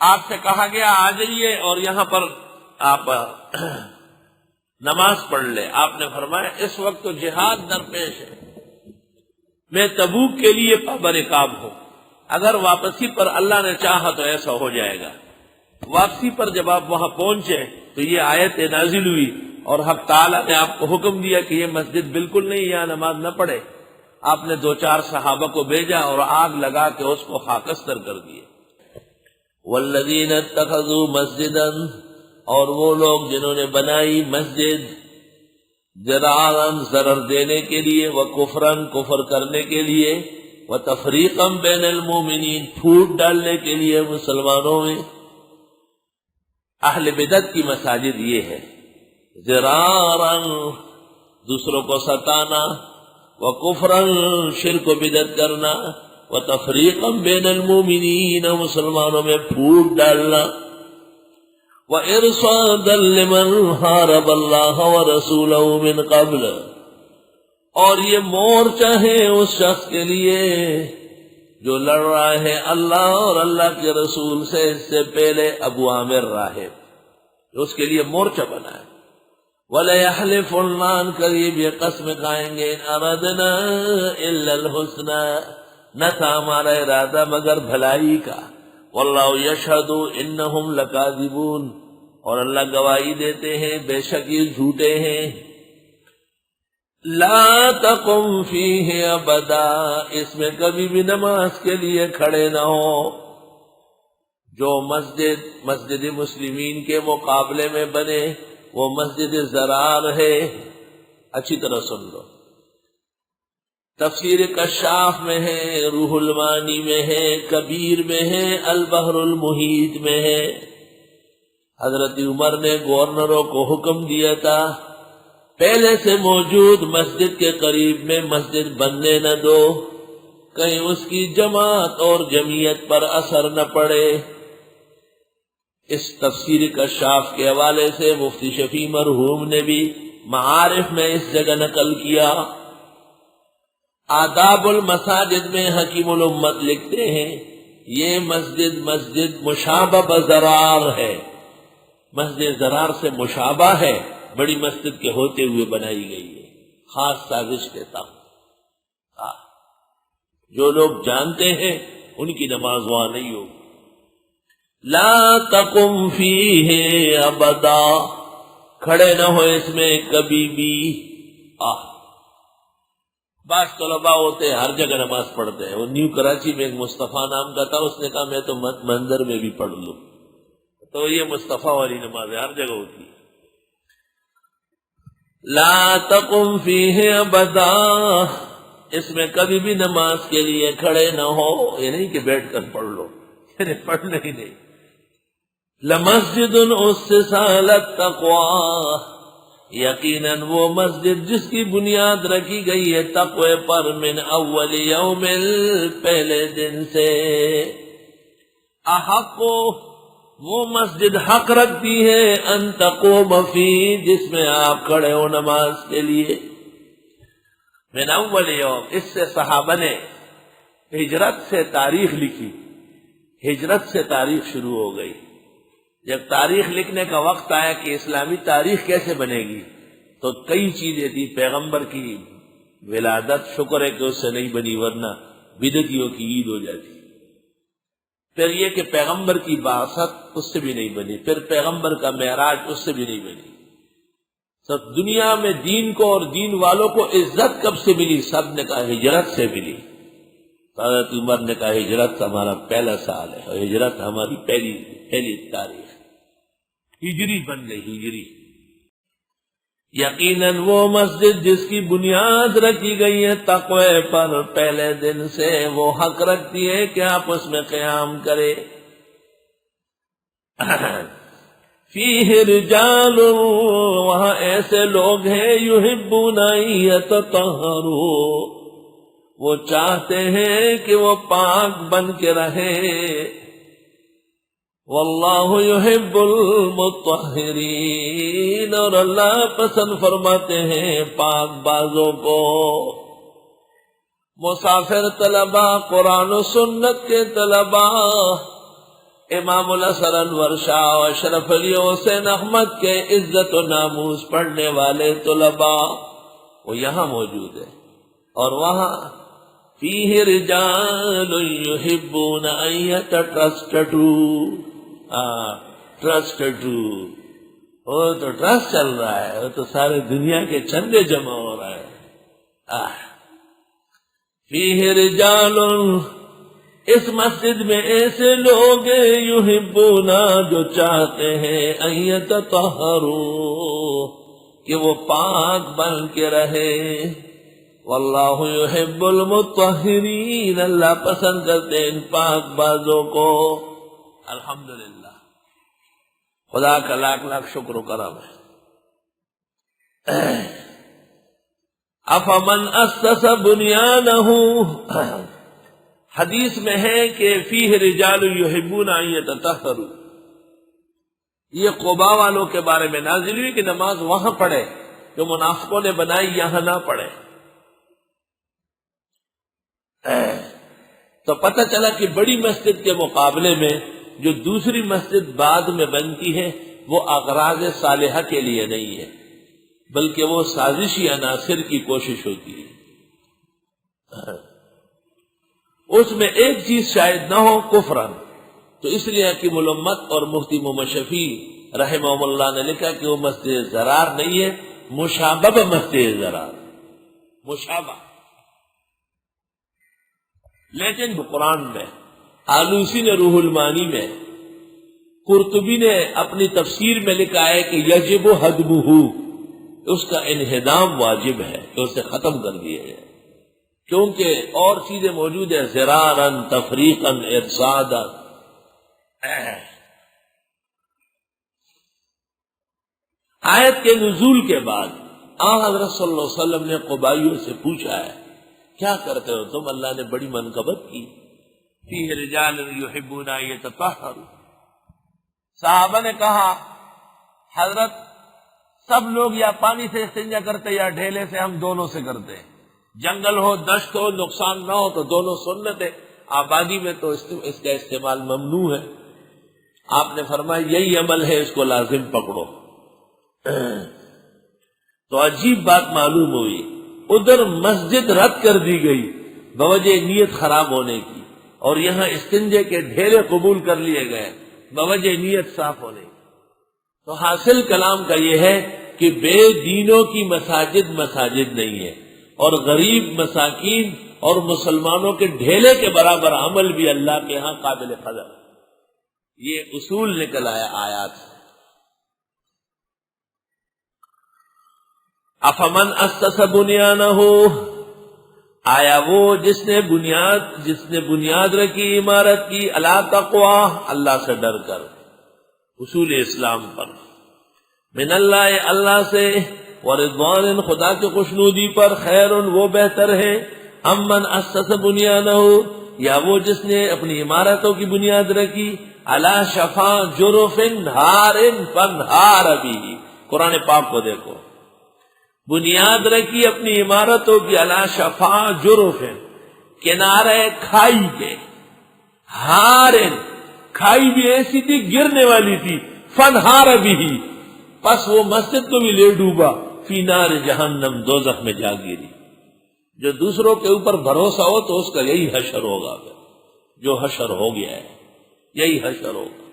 آپ سے کہا گیا آ جائیے اور یہاں پر آپ نماز پڑھ لے. آپ نے فرمایا اس وقت تو جہاد درپیش ہے، میں تبوک کے لیے پابرکاب ہوں، اگر واپسی پر اللہ نے چاہا تو ایسا ہو جائے گا. واپسی پر جب آپ وہاں پہنچے تو یہ آیت نازل ہوئی اور حق تعالیٰ نے آپ کو حکم دیا کہ یہ مسجد بالکل نہیں، یہاں نماز نہ پڑھے. آپ نے 2-4 صحابہ کو بھیجا اور آگ لگا کے اس کو خاکستر کر دیے. والذین اتخذوا مسجدا، اور وہ لوگ جنہوں نے بنائی مسجد ضرارا ضرر دینے کے لیے، وکفرا کفر کرنے کے لیے، وتفریقا بین المومنین پھوٹ ڈالنے کے لیے مسلمانوں میں. اہل بدعت کی مساجد یہ ہے، ضرارا دوسروں کو ستانا، وکفرا شرک و بدعت کرنا، وتفریقا بین المومنین مسلمانوں میں پھوٹ ڈالنا، وارصادا لمن حارب اللہ ورسولہ من قبل، اور یہ مورچہ ہے اس شخص کے لیے جو لڑ رہا ہے اللہ اور اللہ کے رسول سے اس سے پہلے. ابو عامر راہب جو اس کے لیے مورچہ بنا ہے. وَلَيَحْلِفُنَّ قریب یہ قسم کھائیں گے ان اردنا الا الحسنى، نہ تھا ہمارا ارادہ مگر بھلائی کا. واللہ یشہد انہم لکاذبون، اور اللہ گواہی دیتے ہیں بے شک یہ جھوٹے ہیں. لا تقم فیہ ابدا، اس میں کبھی بھی نماز کے لیے کھڑے نہ ہو. جو مسجد مسلمین کے مقابلے میں بنے وہ مسجد ضرار ہے. اچھی طرح سن لو، تفسیر کشاف میں ہے، روح المانی میں ہے، کبیر میں ہے، البحر المحیط میں ہے. حضرت عمر نے گورنروں کو حکم دیا تھا پہلے سے موجود مسجد کے قریب میں مسجد بننے نہ دو، کہیں اس کی جماعت اور جمعیت پر اثر نہ پڑے. اس تفسیر کشاف کے حوالے سے مفتی شفیع مرحوم نے بھی معارف میں اس جگہ نقل کیا. آداب المساجد میں حکیم الامت لکھتے ہیں یہ مسجد مشابہ بزرار ہے، مسجد زرار سے مشابہ ہے، بڑی مسجد کے ہوتے ہوئے بنائی گئی ہے، خاص سازش کے تحت. جو لوگ جانتے ہیں ان کی نماز وہاں نہیں ہوگی. لا تقم فیہ ابدا، کھڑے نہ ہو اس میں کبھی بھی. بعض طلباء ہوتے ہیں ہر جگہ نماز پڑھتے ہیں. وہ نیو کراچی میں ایک مصطفیٰ نام کا تھا، اس نے کہا میں تو منظر میں بھی پڑھ لوں. تو یہ مصطفیٰ والی نماز ہر جگہ ہوتی ہے. لا تقم فیہ ابدا، اس میں کبھی بھی نماز کے لیے کھڑے نہ ہو. یہ نہیں کہ بیٹھ کر پڑھ لو، یعنی پڑھنا ہی نہیں. لمسجد اسس علی التقوی، یقیناً وہ مسجد جس کی بنیاد رکھی گئی ہے تقوی پر، من اول یوم، پہلے دن سے. احق، وہ مسجد حق رکھتی ہے ان تقوم فی، جس میں آپ کھڑے ہو نماز کے لیے. من اول یوم، اس سے صحابہ نے ہجرت سے تاریخ لکھی. ہجرت سے تاریخ شروع ہو گئی. جب تاریخ لکھنے کا وقت آیا کہ اسلامی تاریخ کیسے بنے گی تو کئی چیزیں تھی. پیغمبر کی ولادت، شکر ہے کہ اس سے نہیں بنی ورنہ بدعتیوں کی عید ہو جاتی. پھر یہ کہ پیغمبر کی بعثت، اس سے بھی نہیں بنی. پھر پیغمبر کا معراج، اس سے بھی نہیں بنی. سب دنیا میں دین کو اور دین والوں کو عزت کب سے ملی؟ سب نے کہا ہجرت سے ملی. حضرت عمر نے کہا ہجرت ہمارا پہلا سال ہے، اور ہجرت ہماری پہلی تاریخ ہجری بن گئی. ہجری. یقیناً وہ مسجد جس کی بنیاد رکھی گئی ہے تقوی پر، پہلے دن سے وہ حق رکھتی ہے کہ آپ اس میں قیام کرے. فیہ رجال، وہاں ایسے لوگ ہیں یحبون ان یتطہروا، وہ چاہتے ہیں کہ وہ پاک بن کے رہے. واللہ یحب المطہرین، اور اللہ پسند فرماتے ہیں پاک بازوں کو. مسافر طلباء، قرآن و سنت کے طلباء، امام الحسن انور شاہ و اشرف علی حسین احمد کے عزت و ناموس پڑھنے والے طلباء وہ یہاں موجود ہے، اور وہاں فیہ رجال یحبون ان یتٹرسٹڈوا، ٹرسٹڈو، وہ تو ٹرسٹ چل رہا ہے، وہ تو سارے دنیا کے چندے جمع ہو رہا ہے۔ فیہ رجال، اس مسجد میں ایسے لوگ یحبون جو چاہتے ہیں ان یتطہروا کہ وہ پاک بن کے رہے، واللہ یحب المطہرین، اللہ پسند کرتے ان پاک بازوں کو۔ الحمدللہ، خدا کا لاکھ لاکھ شکر و کرم ہے۔ افمن اسس بنیانہ، حدیث میں ہے کہ فیہ رجال یحبون ان یتطہروا، یہ قباء والوں کے بارے میں نازل ہوئی کہ نماز وہاں پڑھے جو منافقوں نے بنائی، یہاں نہ پڑھے۔ تو پتہ چلا کہ بڑی مسجد کے مقابلے میں جو دوسری مسجد بعد میں بنتی ہے وہ اغراض صالحہ کے لیے نہیں ہے، بلکہ وہ سازشی عناصر کی کوشش ہوتی ہے۔ اس میں ایک چیز شاید نہ ہو، کفرن، تو اس لیے حکیم الامت اور مفتی محمد شفیع رحمہ اللہ نے لکھا کہ وہ مسجد ضرار نہیں ہے، مشابہ مسجد ضرار، مشابہ۔ لیکن قرآن میں آلوسی نے روح المعانی میں، قرطبی نے اپنی تفسیر میں لکھا ہے کہ یجب ہدمہ، اس کا انہدام واجب ہے کہ اسے ختم کر دیا جائے، کیونکہ اور چیزیں موجود ہیں، ضرارا تفریقا ارصادا۔ آیت کے نزول کے بعد حضرت صلی اللہ علیہ وسلم نے قبائیوں سے پوچھا ہے کیا کرتے ہو تم؟ اللہ نے بڑی منقبت کی، فیہ رجال یحبون ان یتطہروا۔ صحابہ نے کہا حضرت سب لوگ یا پانی سے استنجا کرتے یا ڈھیلے سے، ہم دونوں سے کرتے ہیں، جنگل ہو دشت ہو نقصان نہ ہو تو دونوں سنت ہے، آبادی میں تو اس کا استعمال ممنوع ہے۔ آپ نے فرمایا یہی عمل ہے، اس کو لازم پکڑو۔ تو عجیب بات معلوم ہوئی، ادھر مسجد رد کر دی گئی بوجہ نیت خراب ہونے کی، اور یہاں استنجے کے ڈھیرے قبول کر لیے گئے بوجہ نیت صاف ہونے کی۔ تو حاصل کلام کا یہ ہے کہ بے دینوں کی مساجد مساجد نہیں ہے، اور غریب مساکین اور مسلمانوں کے ڈھیلے کے برابر عمل بھی اللہ کے ہاں قابل قدر ہے۔ یہ اصول نکل آیا آیات سے۔ افمن اسس بنیانہ، آیا وہ جس نے بنیاد رکھی عمارت کی، علی تقوی، اللہ سے ڈر کر، اصول اسلام پر، من اللہ، اللہ سے، ورضوان، خدا کے خوشنودی پر، خیر، وہ بہتر ہے، امن اسس بنیانہ، یا وہ جس نے اپنی عمارتوں کی بنیاد رکھی، علی شفا جرف نہار فانہار بہ، قرآن پاک کو دیکھو، بنیاد رکھی اپنی عمارتوں کی علی شفا جرف، کنارے کھائی کے، ہارن، کھائی بھی ایسی تھی گرنے والی تھی، فانہار بہ، پس وہ مسجد کو بھی لے ڈوبا، فی نار جہنم، دوزخ میں جا گری۔ جو دوسروں کے اوپر بھروسہ ہو تو اس کا یہی حشر ہوگا، جو حشر ہو گیا ہے یہی حشر ہوگا۔